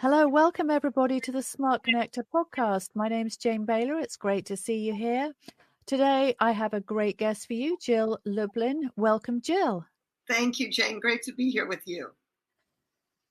Hello, welcome everybody to the Smart Connector podcast. My name's Jane Bayler. It's great to see you here. Today, I have a great guest for you, Jill Lublin. Welcome, Jill. Thank you, Jane. Great to be here with you.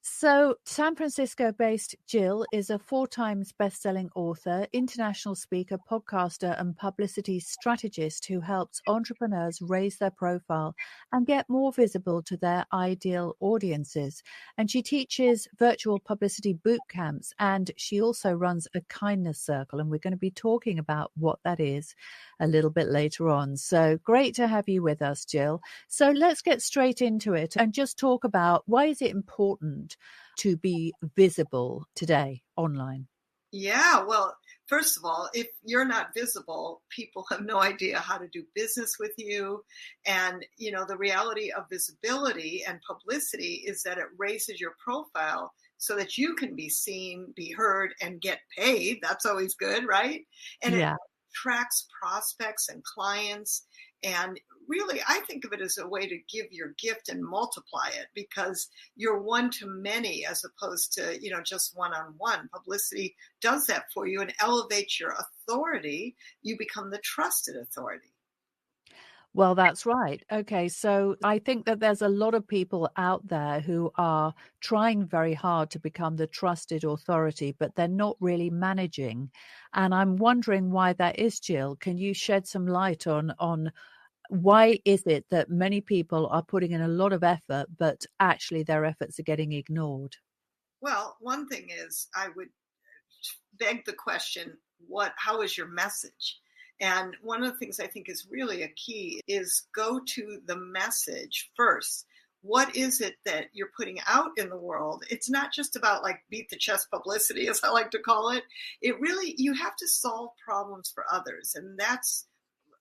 So, San Francisco-based Jill is a 4 times best-selling author, international speaker, podcaster, and publicity strategist who helps entrepreneurs raise their profile and get more visible to their ideal audiences. And she teaches virtual publicity boot camps, and she also runs a kindness circle. And we're going to be talking about what that is a little bit later on. So great to have you with us, Jill. So let's get straight into it and just talk about why is it important to be visible today online? Yeah, well, first of all, if you're not visible, people have no idea how to do business with you. And, the reality of visibility and publicity is that it raises your profile so that you can be seen, be heard, and get paid. That's always good, right? And it attracts prospects and clients. And really, I think of it as a way to give your gift and multiply it because you're one to many as opposed to, just one-on-one. Publicity does that for you and elevates your authority. You become the trusted authority. Well, that's right. Okay, so I think that there's a lot of people out there who are trying very hard to become the trusted authority, but they're not really managing. And I'm wondering why that is, Jill. Can you shed some light on why is it that many people are putting in a lot of effort, but actually their efforts are getting ignored? Well, one thing is I would beg the question, how is your message? And one of the things I think is really a key is go to the message first. What is it that you're putting out in the world? It's not just about beat the chest publicity, as I like to call it. It really, you have to solve problems for others. And that's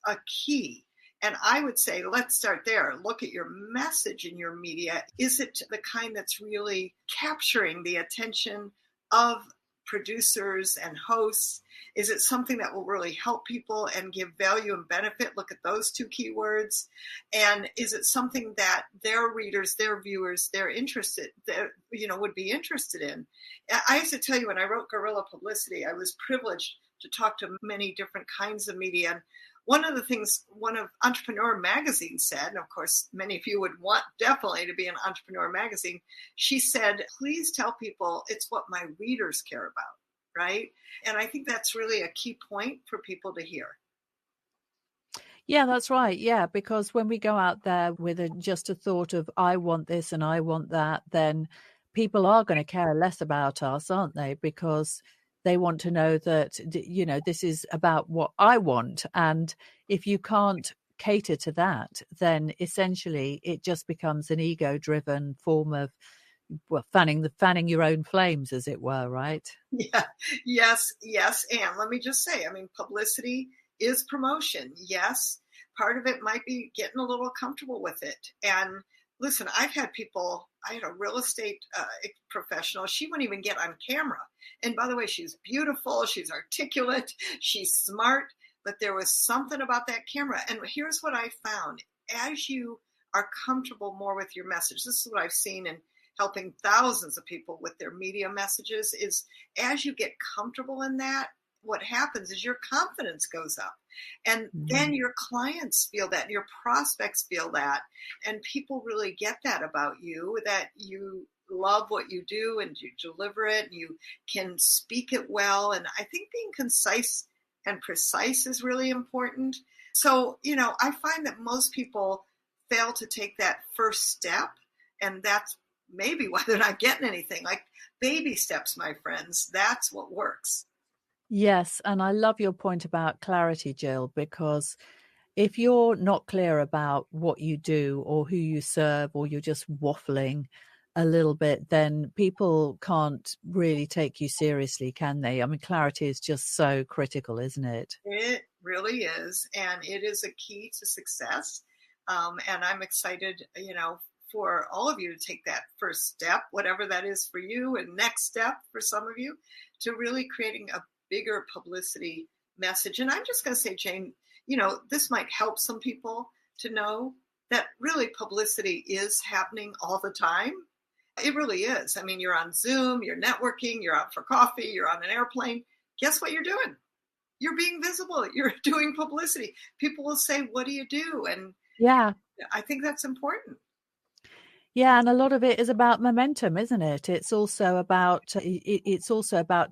a key. And I would say, let's start there. Look at your message in your media. Is it the kind that's really capturing the attention of producers and hosts? Is it something that will really help people and give value and benefit? Look at those 2 keywords. And is it something that their readers, their viewers, they're interested, would be interested in? I have to tell you, when I wrote Guerrilla Publicity, I was privileged to talk to many different kinds of media. And one of the things one of Entrepreneur Magazine said, and of course, many of you would want definitely to be in Entrepreneur Magazine, she said, please tell people it's what my readers care about, right? And I think that's really a key point for people to hear. Yeah, that's right. Yeah, because when we go out there with just a thought of, I want this and I want that, then people are going to care less about us, aren't they? Because they want to know that, this is about what I want. And if you can't cater to that, then essentially it just becomes an ego-driven form of, fanning your own flames, as it were, right? Yeah, yes. And let me just say, publicity is promotion. Yes, part of it might be getting a little comfortable with it. And listen, I had a real estate professional. She wouldn't even get on camera. And by the way, she's beautiful. She's articulate. She's smart. But there was something about that camera. And here's what I found. As you are comfortable more with your message, this is what I've seen in helping thousands of people with their media messages, is as you get comfortable in that, what happens is your confidence goes up. And then your clients feel that, and your prospects feel that, and people really get that about you, that you love what you do and you deliver it and you can speak it well. And I think being concise and precise is really important. So, I find that most people fail to take that first step, and that's maybe why they're not getting anything. Like baby steps, my friends, that's what works. Yes, and I love your point about clarity, Jill, because if you're not clear about what you do or who you serve, or you're just waffling a little bit, then people can't really take you seriously, can they? I mean, clarity is just so critical, isn't it? It really is. And it is a key to success. And I'm excited, for all of you to take that first step, whatever that is for you, and next step for some of you, to really creating a bigger publicity message. And I'm just going to say, Jane, this might help some people to know that really publicity is happening all the time. It really is. I mean, you're on Zoom, you're networking, you're out for coffee, you're on an airplane. Guess what you're doing? You're being visible. You're doing publicity. People will say, what do you do? And Yeah. I think that's important. Yeah, and a lot of it is about momentum, isn't it? It's also about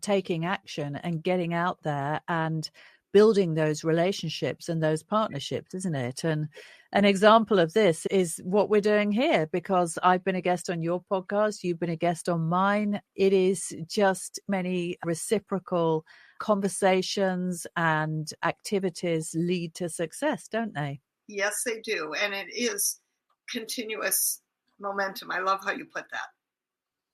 taking action and getting out there and building those relationships and those partnerships, isn't it? And an example of this is what we're doing here, because I've been a guest on your podcast, you've been a guest on mine. It is just many reciprocal conversations and activities lead to success, don't they? Yes, they do. And it is continuous momentum. I love how you put that.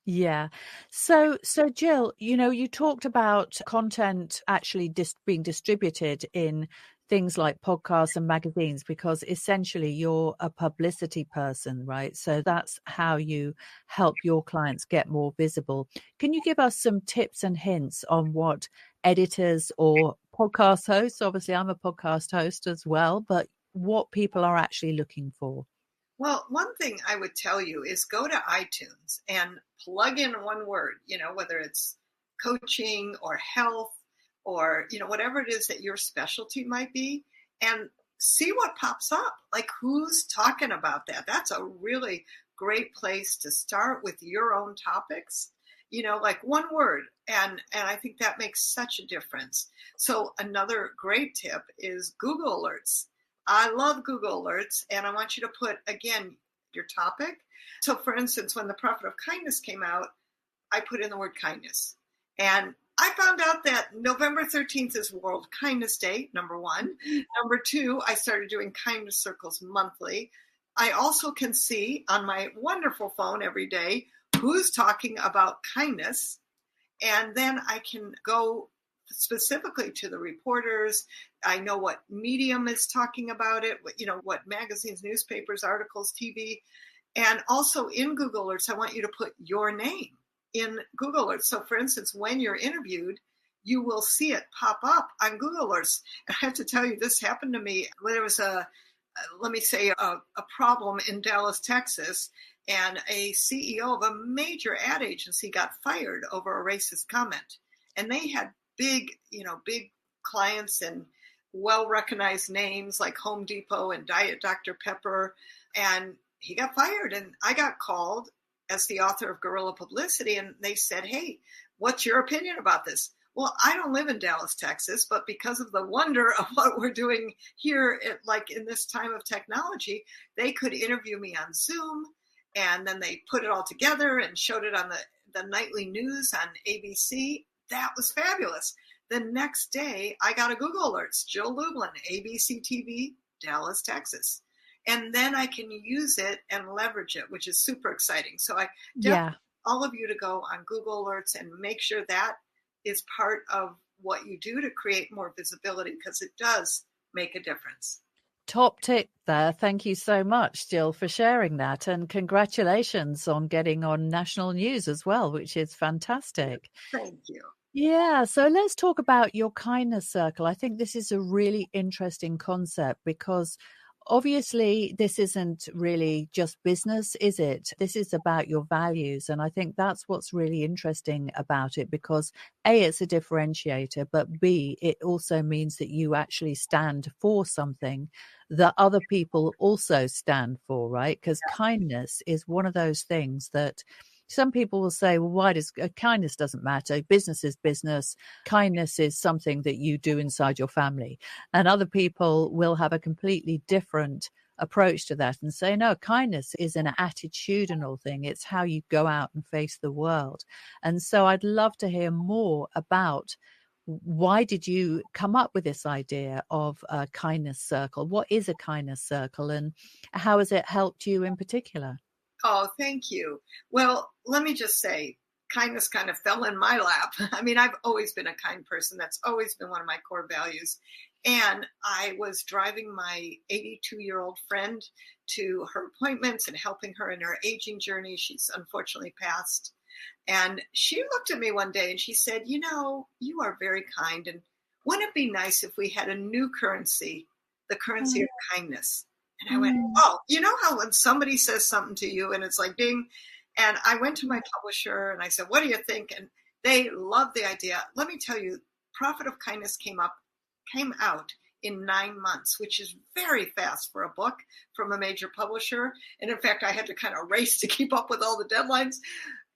Yeah. So Jill, you talked about content actually being distributed in things like podcasts and magazines, because essentially you're a publicity person, right? So that's how you help your clients get more visible. Can you give us some tips and hints on what editors or podcast hosts, obviously I'm a podcast host as well, but what people are actually looking for? Well, one thing I would tell you is go to iTunes and plug in one word, whether it's coaching or health or, whatever it is that your specialty might be, and see what pops up. Like, who's talking about that? That's a really great place to start with your own topics, like one word. And I think that makes such a difference. So another great tip is Google Alerts. I love Google Alerts, and I want you to put, again, your topic. So, for instance, when the Profit of Kindness came out, I put in the word kindness. And I found out that November 13th is World Kindness Day, number one. Number two, I started doing kindness circles monthly. I also can see on my wonderful phone every day who's talking about kindness. And then I can go specifically to the reporters. I know what medium is talking about it, what magazines, newspapers, articles, TV. And also in Google Alerts, I want you to put your name in Google Alerts. So for instance, when you're interviewed, you will see it pop up on Google Alerts. And I have to tell you, this happened to me when there was a problem in Dallas, Texas, and a CEO of a major ad agency got fired over a racist comment. And they had big clients and well-recognized names like Home Depot and Diet Dr. Pepper. And he got fired. And I got called as the author of Guerrilla Publicity. And they said, hey, what's your opinion about this? Well, I don't live in Dallas, Texas, but because of the wonder of what we're doing here, in this time of technology, they could interview me on Zoom. And then they put it all together and showed it on the nightly news on ABC. That was fabulous. The next day, I got a Google Alerts, Jill Lublin, ABC TV, Dallas, Texas. And then I can use it and leverage it, which is super exciting. So I definitely all of you to go on Google Alerts and make sure that is part of what you do to create more visibility, because it does make a difference. Top tip there. Thank you so much, Jill, for sharing that. And congratulations on getting on national news as well, which is fantastic. Thank you. Yeah. So let's talk about your kindness circle. I think this is a really interesting concept, because obviously this isn't really just business, is it? This is about your values. And I think that's what's really interesting about it, because A, it's a differentiator, but B, it also means that you actually stand for something that other people also stand for, right? Because kindness is one of those things that some people will say, well, why does kindness doesn't matter? Business is business. Kindness is something that you do inside your family. And other people will have a completely different approach to that and say, no, kindness is an attitudinal thing. It's how you go out and face the world. And so I'd love to hear more about, why did you come up with this idea of a kindness circle? What is a kindness circle, and how has it helped you in particular? Oh, thank you. Well, let me just say, kindness kind of fell in my lap. I mean, I've always been a kind person. That's always been one of my core values. And I was driving my 82-year-old friend to her appointments and helping her in her aging journey. She's unfortunately passed. And she looked at me one day and she said, you are very kind. And wouldn't it be nice if we had a new currency, the currency of kindness? And I went, oh, you know how when somebody says something to you and it's like ding, And I went to my publisher and I said, what do you think? And they loved the idea. Let me tell you, Profit of Kindness came out in 9 months, which is very fast for a book from a major publisher. And in fact, I had to kind of race to keep up with all the deadlines.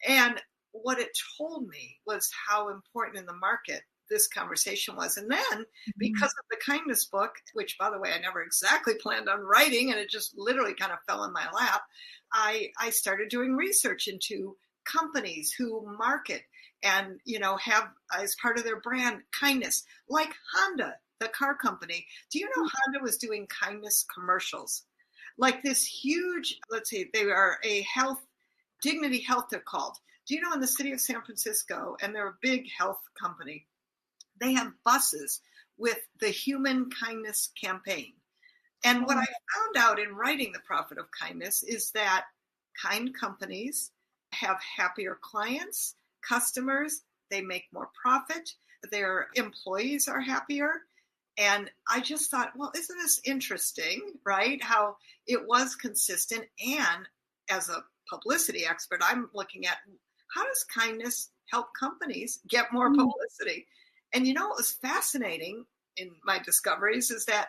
And what it told me was how important in the market this conversation was. And then because of the kindness book, which by the way, I never exactly planned on writing, and it just literally kind of fell in my lap, I started doing research into companies who market and, have as part of their brand kindness, like Honda, the car company. Do you know Honda was doing kindness commercials? Like this huge, let's see, they are a Dignity Health, they're called. Do you know in the city of San Francisco, and they're a big health company, they have buses with the Human Kindness campaign. And what I found out in writing The Profit of Kindness is that kind companies have happier clients, customers, they make more profit, their employees are happier. And I just thought, well, isn't this interesting, right? How it was consistent. And as a publicity expert, I'm looking at how does kindness help companies get more publicity? And what was fascinating in my discoveries is that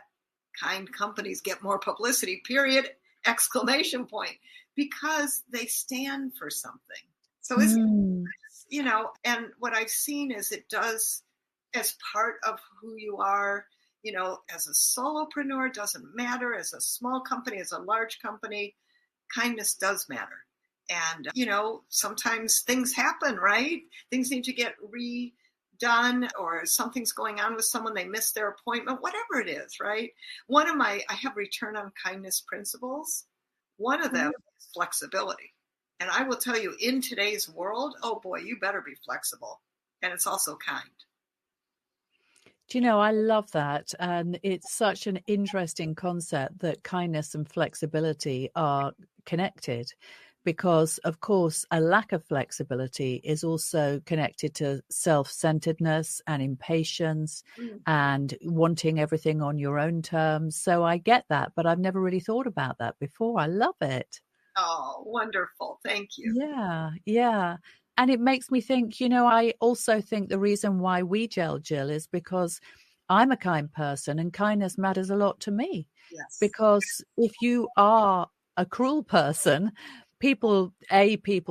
kind companies get more publicity, period, exclamation point, because they stand for something. So and what I've seen is it does, as part of who you are, as a solopreneur, doesn't matter, as a small company, as a large company, kindness does matter. And, sometimes things happen, right? Things need to get redone, or something's going on with someone, they missed their appointment, whatever it is, right? I have return on kindness principles. One of them is flexibility. And I will tell you, in today's world, oh boy, you better be flexible. And it's also kind. Do you know, I love that. And it's such an interesting concept that kindness and flexibility are connected, because, of course, a lack of flexibility is also connected to self-centeredness and impatience and wanting everything on your own terms. So I get that, but I've never really thought about that before. I love it. Oh, wonderful. Thank you. Yeah. And it makes me think, I also think the reason why we gel, Jill, is because I'm a kind person and kindness matters a lot to me. Yes. Because if you are a cruel person, people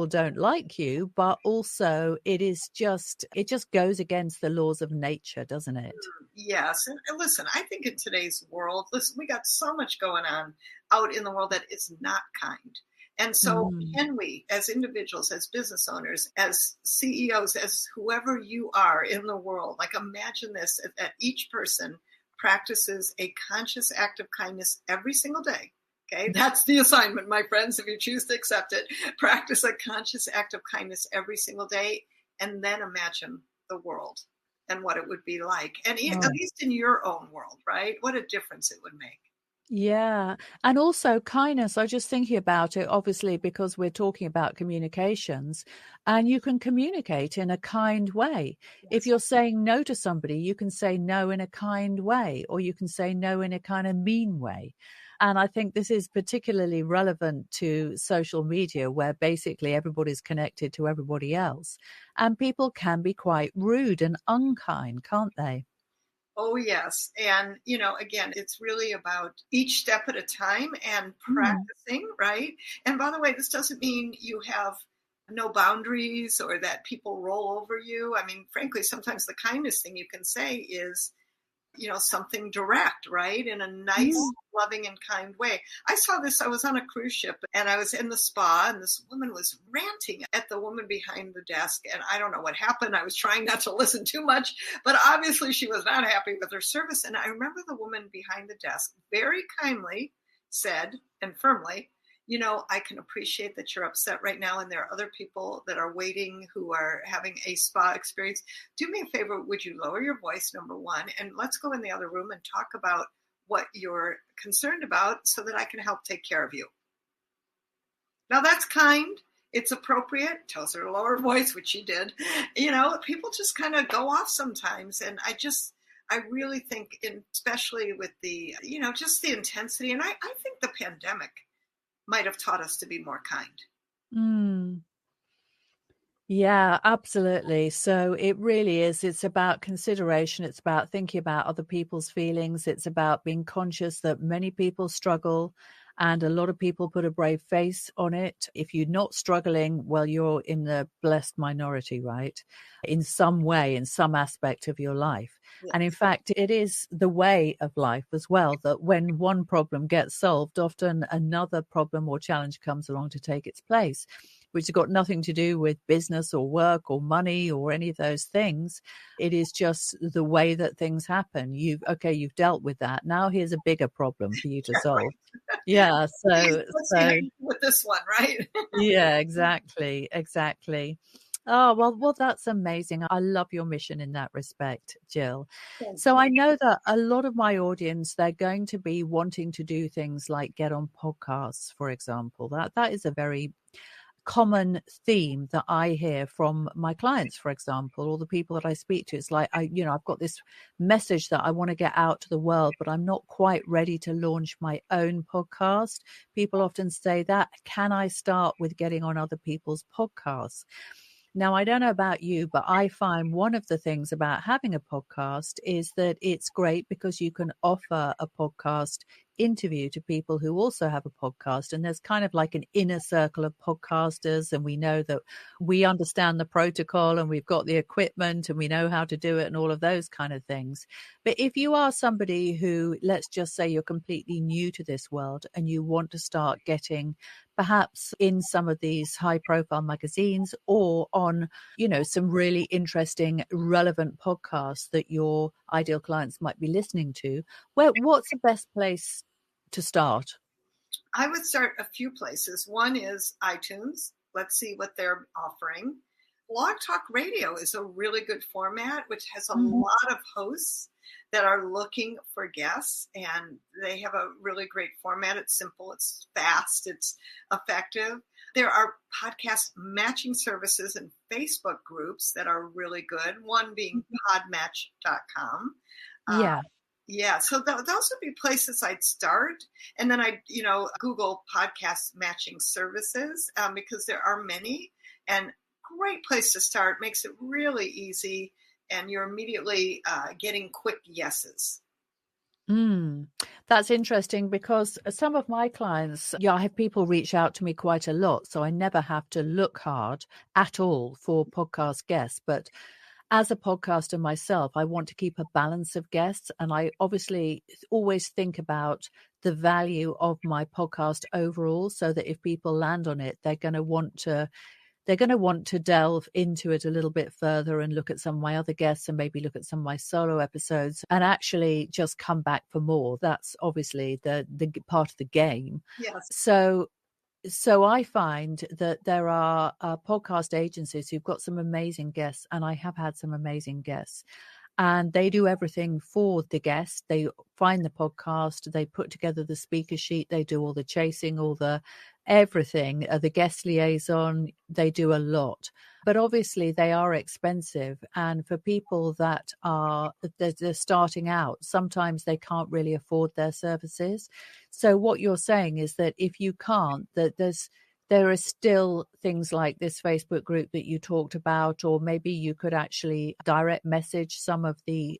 don't like you, but also it just goes against the laws of nature, doesn't it? Yes. And listen, I think in today's world, we got so much going on out in the world that is not kind. And so can we, as individuals, as business owners, as CEOs, as whoever you are in the world, like imagine this, that each person practices a conscious act of kindness every single day. Okay, that's the assignment, my friends, if you choose to accept it. Practice a conscious act of kindness every single day, and then imagine the world and what it would be like. And at least in your own world, right? What a difference it would make. Yeah. And also kindness, I was just thinking about it, obviously, because we're talking about communications, and you can communicate in a kind way. Yes. If you're saying no to somebody, you can say no in a kind way, or you can say no in a kind of mean way. And I think this is particularly relevant to social media, where basically everybody's connected to everybody else. And people can be quite rude and unkind, can't they? Oh, yes. And, again, it's really about each step at a time and practicing, right? And by the way, this doesn't mean you have no boundaries or that people roll over you. I mean, frankly, sometimes the kindest thing you can say is, something direct, right? In a nice, loving and kind way. I saw this, I was on a cruise ship and I was in the spa and this woman was ranting at the woman behind the desk. And I don't know what happened. I was trying not to listen too much, but obviously she was not happy with her service. And I remember the woman behind the desk very kindly said, and firmly, I can appreciate that you're upset right now, and there are other people that are waiting who are having a spa experience. Do me a favor, would you lower your voice, number one, and let's go in the other room and talk about what you're concerned about so that I can help take care of you. Now that's kind. It's appropriate. Tells her to lower her voice, which she did. People just kind of go off sometimes, and I really think, especially with the, just the intensity, and I think the pandemic might have taught us to be more kind. Yeah, absolutely. So it really is. It's about consideration. It's about thinking about other people's feelings. It's about being conscious that many people struggle and a lot of people put a brave face on it. If you're not struggling, well, you're in the blessed minority, right? In some way, in some aspect of your life. And in Yes, fact, it is the way of life as well that when one problem gets solved, often another problem or challenge comes along to take its place, which has got nothing to do with business or work or money or any of those things. It is just the way that things happen. You've dealt with that. Now here's a bigger problem for you to yeah, solve. right. Yeah. Let's see how you do with this one, right? Yeah, exactly. Exactly. Oh, well, that's amazing. I love your mission in that respect, Jill. Thank So you. I know that a lot of my audience, they're going to be wanting to do things like get on podcasts, for example. That is a very common theme that I hear from my clients, for example, or the people that I speak to. It's like, I've got this message that I want to get out to the world, but I'm not quite ready to launch my own podcast. People often say that, can I start with getting on other people's podcasts? Now, I don't know about you, but I find one of the things about having a podcast is that it's great because you can offer a podcast interview to people who also have a podcast. And there's kind of like an inner circle of podcasters. And we know that we understand the protocol and we've got the equipment and we know how to do it and all of those kind of things. But if you are somebody who, let's just say you're completely new to this world and you want to start getting perhaps in some of these high profile magazines or on, some really interesting, relevant podcasts that your ideal clients might be listening to, what's the best place to start? I would start a few places. One is iTunes. Let's see what they're offering. Blog Talk Radio is a really good format, which has a Mhm. lot of hosts that are looking for guests, and they have a really great format. It's simple, it's fast, it's effective. There are podcast matching services and Facebook groups that are really good, one being podmatch.com. Yeah. Yeah, so those would be places I'd start, and then Google podcast matching services because there are many, and great place to start. Makes it really easy, and you're immediately getting quick yeses. Mm, that's interesting because some of my clients, I have people reach out to me quite a lot. So I never have to look hard at all for podcast guests. But as a podcaster myself, I want to keep a balance of guests. And I obviously always think about the value of my podcast overall so that if people land on it, they're going to want to delve into it a little bit further and look at some of my other guests and maybe look at some of my solo episodes and actually just come back for more. That's obviously the part of the game. Yes. So I find that there are podcast agencies who've got some amazing guests, and I have had some amazing guests. And they do everything for the guest. They find the podcast, they put together the speaker sheet, they do all the chasing, all the everything, the guest liaison, they do a lot. But obviously they are expensive. And for people that they're starting out, sometimes they can't really afford their services. So what you're saying is that if you can't, that there are still things like this Facebook group that you talked about, or maybe you could actually direct message some of the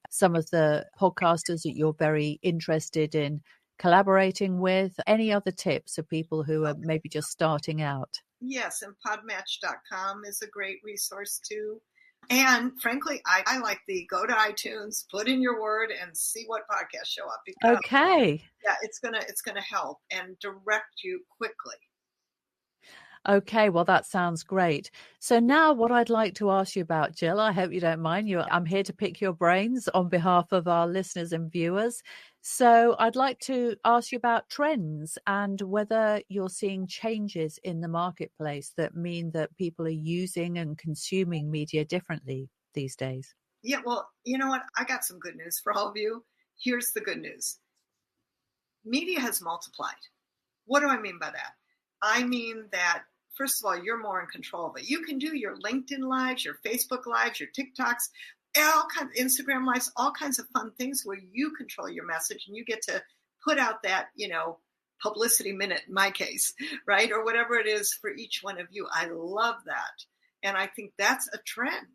podcasters that you're very interested in collaborating with. Any other tips for people who are maybe just starting out? Yes, and podmatch.com is a great resource too. And frankly, I like the go to iTunes, put in your word, and see what podcasts show up because Okay. yeah, it's gonna help and direct you quickly. Okay, well, that sounds great. So now what I'd like to ask you about, Jill, I hope you don't mind. I'm here to pick your brains on behalf of our listeners and viewers. So I'd like to ask you about trends and whether you're seeing changes in the marketplace that mean that people are using and consuming media differently these days. Yeah, well, you know what? I got some good news for all of you. Here's the good news. Media has multiplied. What do I mean by that? I mean that, first of all, you're more in control of it. You can do your LinkedIn lives, your Facebook lives, your TikToks, all kinds of Instagram lives, all kinds of fun things where you control your message and you get to put out that, publicity minute in my case, right? Or whatever it is for each one of you. I love that. And I think that's a trend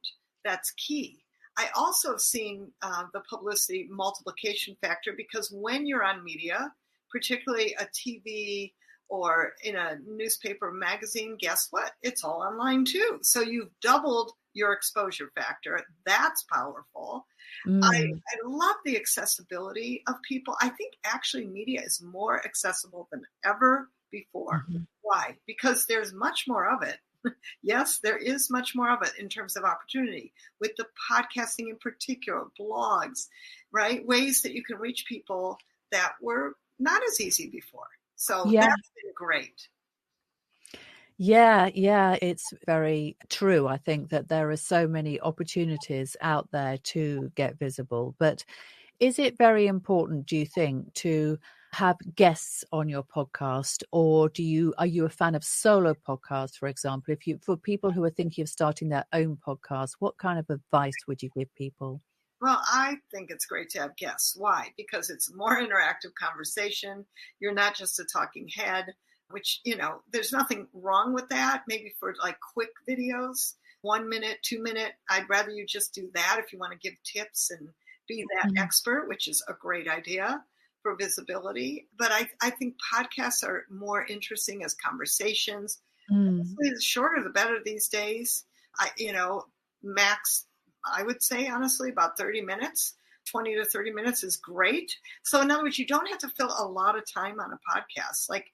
that's key. I also have seen the publicity multiplication factor, because when you're on media, particularly a TV or in a newspaper magazine, guess what? It's all online too. So you've doubled your exposure factor. That's powerful. I love the accessibility of people. I think actually media is more accessible than ever before. Mm-hmm. Why? Because there's much more of it. Yes, there is much more of it in terms of opportunity with the podcasting in particular, blogs, right? Ways that you can reach people that were not as easy before. So Yeah. that's been great. Yeah, it's very true. I think that there are so many opportunities out there to get visible. But is it very important, do you think, to have guests on your podcast, or are you a fan of solo podcasts, for example? For people who are thinking of starting their own podcast, what kind of advice would you give people? Well, I think it's great to have guests. Why? Because it's more interactive conversation. You're not just a talking head, which, there's nothing wrong with that. Maybe for like quick videos, 1 minute, 2 minute, I'd rather you just do that if you want to give tips and be that expert, which is a great idea for visibility. But I think podcasts are more interesting as conversations. Honestly, the shorter the better these days. Max, I would say, honestly, about 30 minutes. 20 to 30 minutes is great. So in other words, you don't have to fill a lot of time on a podcast. Like,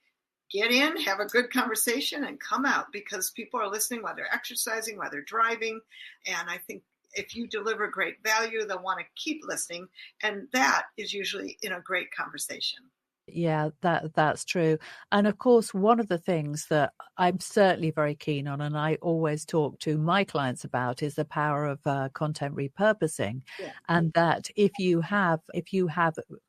get in, have a good conversation, and come out, because people are listening while they're exercising, while they're driving. And I think if you deliver great value, they'll want to keep listening. And that is usually in a great conversation. Yeah, that's true. And of course, one of the things that I'm certainly very keen on, and I always talk to my clients about, is the power of content repurposing. Yeah. And that if you have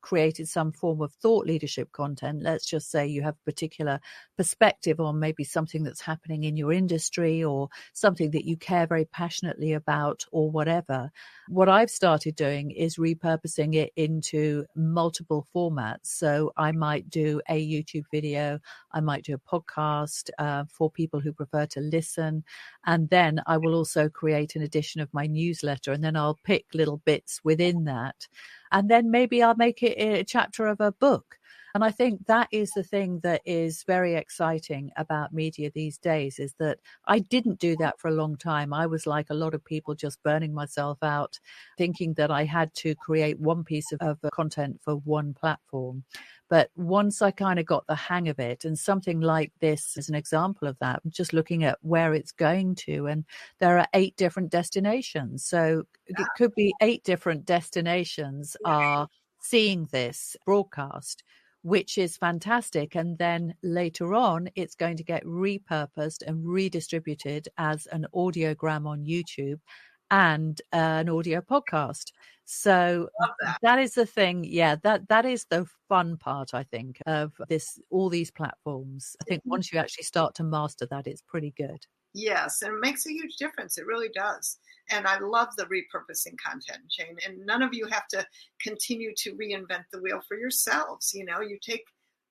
created some form of thought leadership content, let's just say you have a particular perspective on maybe something that's happening in your industry, or something that you care very passionately about, or whatever. What I've started doing is repurposing it into multiple formats. So I might do a YouTube video, I might do a podcast for people who prefer to listen. And then I will also create an edition of my newsletter, and then I'll pick little bits within that. And then maybe I'll make it a chapter of a book. And I think that is the thing that is very exciting about media these days, is that I didn't do that for a long time. I was like a lot of people, just burning myself out, thinking that I had to create one piece of content for one platform. But once I kind of got the hang of it, and something like this is an example of that, just looking at where it's going to, and there are 8 different destinations. So it could be 8 different destinations are seeing this broadcast, which is fantastic. And then later on, it's going to get repurposed and redistributed as an audiogram on YouTube and an audio podcast. So that is the thing. Yeah, that is the fun part, I think, of all these platforms. I think once you actually start to master that, it's pretty good. Yes, and it makes a huge difference. It really does. And I love the repurposing content, Jane. And none of you have to continue to reinvent the wheel for yourselves. You take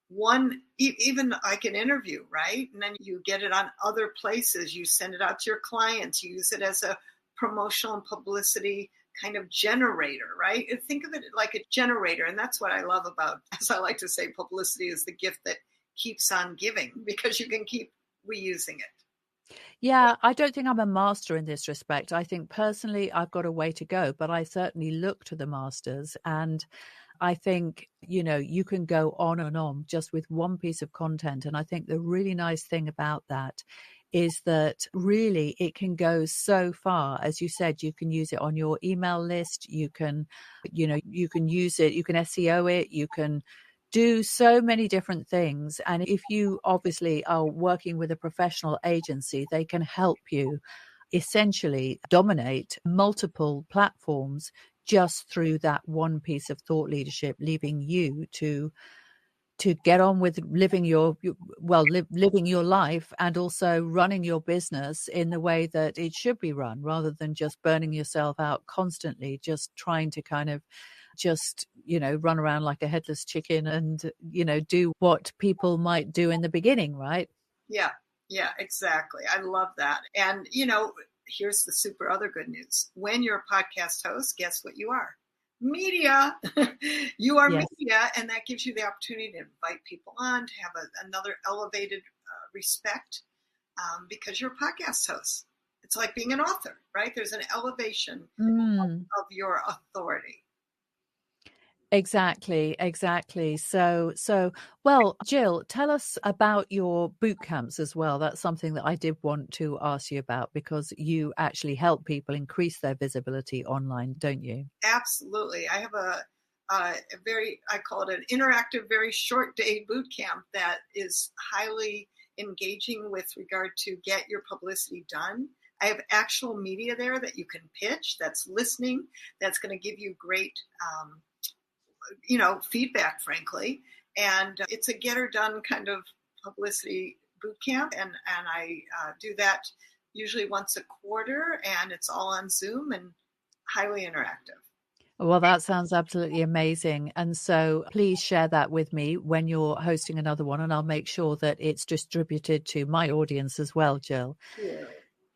one, even like an interview, right? And then you get it on other places. You send it out to your clients. You use it as a promotional and publicity kind of generator, right? And think of it like a generator. And that's what I love about, as I like to say, publicity is the gift that keeps on giving, because you can keep reusing it. Yeah, I don't think I'm a master in this respect. I think personally I've got a way to go, but I certainly look to the masters. And I think, you can go on and on just with one piece of content. And I think the really nice thing about that is that really it can go so far. As you said, you can use it on your email list. You can use it, you can SEO it, you can do so many different things. And if you obviously are working with a professional agency, they can help you essentially dominate multiple platforms just through that one piece of thought leadership, leaving you to get on with living living your life, and also running your business in the way that it should be run, rather than just burning yourself out constantly, just trying to kind of run around like a headless chicken and, do what people might do in the beginning, right? Yeah. Yeah, exactly. I love that. And, you know, here's the super other good news. When you're a podcast host, guess what you are? Media. You are Yes. media, and that gives you the opportunity to invite people on, to have another elevated respect, because you're a podcast host. It's like being an author, right? There's an elevation of your authority. Exactly. So, well, Jill, tell us about your boot camps as well. That's something that I did want to ask you about, because you actually help people increase their visibility online, don't you? Absolutely. I have a very, I call it an interactive, very short day boot camp that is highly engaging with regard to get your publicity done. I have actual media there that you can pitch, that's listening, that's going to give you great, feedback, frankly. And it's a get her done kind of publicity boot camp. And I do that usually once a quarter, and it's all on Zoom and highly interactive. Well, that sounds absolutely amazing. And so please share that with me when you're hosting another one, and I'll make sure that it's distributed to my audience as well, Jill. Yeah.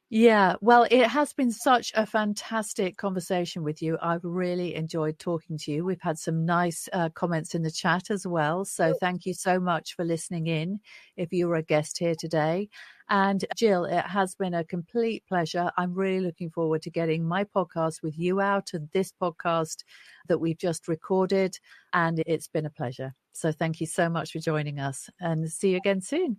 Yeah, well, it has been such a fantastic conversation with you. I've really enjoyed talking to you. We've had some nice comments in the chat as well. So thank you so much for listening in if you were a guest here today. And Jill, it has been a complete pleasure. I'm really looking forward to getting my podcast with you out, and this podcast that we've just recorded. And it's been a pleasure. So thank you so much for joining us, and see you again soon.